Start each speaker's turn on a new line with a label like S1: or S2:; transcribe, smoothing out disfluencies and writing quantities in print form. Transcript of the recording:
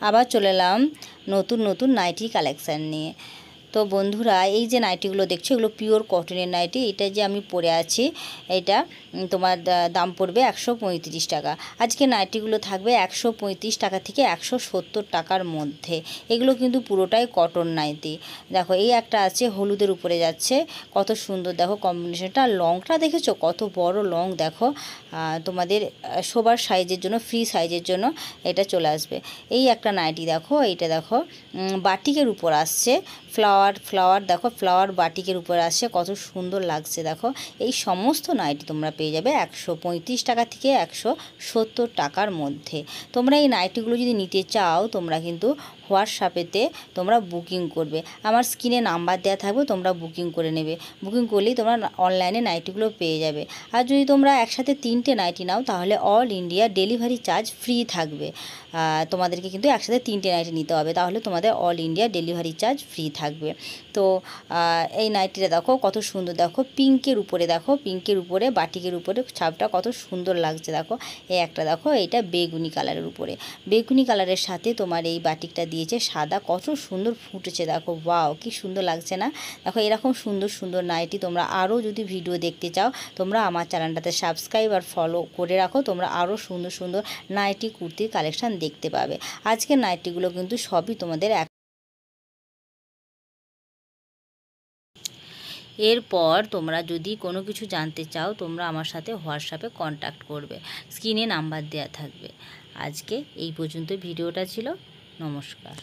S1: আবার চলে এলাম নতুন নতুন নাইটি কালেকশান নিয়ে। তো বন্ধুরা, এই যে নাইটিগুলো দেখছো এগুলো পিওর কটনের নাইটি। এটা যে আমি পরে আছি এটা তোমার দাম পড়বে 135 টাকা। আজকে নাইটিগুলো থাকবে 135 টাকা থেকে 170 টাকার মধ্যে। এগুলো কিন্তু পুরোটাই কটন নাইটি। দেখো এই একটা আছে হলুদের উপরে যাচ্ছে, কত সুন্দর দেখো কম্বিনেশনটা। লংটা দেখেছো কত বড় লং, দেখো তোমাদের শোবার সাইজের জন্য, ফ্রি সাইজের জন্য এটা চলে আসবে। এই একটা নাইটি দেখো, এইটা দেখো বাটিকের উপর আসছে, ফ্লাওয়ার দেখো, ফ্লাওয়ার বাটিকের উপর আসছে, কত সুন্দর লাগছে দেখো। এই সমস্ত নাইটি তোমরা পেয়ে যাবে 135 টাকা থেকে 170 টাকার মধ্যে। তোমরা এই নাইটিগুলো যদি নিতে চাও তোমরা কিন্তু হোয়াটসঅ্যাপেতে তোমরা বুকিং করবে, আমার স্ক্রিনে নাম্বার দেওয়া থাকবে, তোমরা বুকিং করে নেবে। বুকিং করলেই তোমরা অনলাইনে নাইটিগুলো পেয়ে যাবে। আর যদি তোমরা একসাথে 3টে নাইটি নাও তাহলে all India delivery charge free থাকবে। তোমাদেরকে কিন্তু একসাথে 3টে নাইটি নিতে হবে, তাহলে তোমাদের all India delivery charge free থাকবে। তো এই নাইটিটা দেখো কত সুন্দর, দেখো পিঙ্কের উপরে, দেখো পিঙ্কের উপরে বাটিকের উপরে ছাপটা কত সুন্দর লাগছে দেখো। এই একটা দেখো, এইটা বেগুনি কালারের উপরে, বেগুনি কালারের সাথে তোমার এই বাটিকটা দিয়েছে সাদা, কত সুন্দর ফুটেছে দেখো। ওয়াও, কি সুন্দর লাগছে না? দেখো এরকম সুন্দর সুন্দর নাইটি তোমরা আরও যদি ভিডিও দেখতে চাও তোমরা আমার চ্যানেলটাতে সাবস্ক্রাইব আর ফলো করে রাখো, তোমরা আরও সুন্দর সুন্দর নাইটি কুর্তির কালেকশান দেখতে পাবে। আজকের নাইটিগুলো কিন্তু সবই তোমাদের এরপর তোমরা যদি কোনো কিছু জানতে চাও তোমরা আমার সাথে হোয়াটসঅ্যাপে কন্ট্যাক্ট করবে, স্ক্রিনে নাম্বার দেওয়া থাকবে। আজকে এই পর্যন্ত ভিডিওটা ছিল। নমস্কার।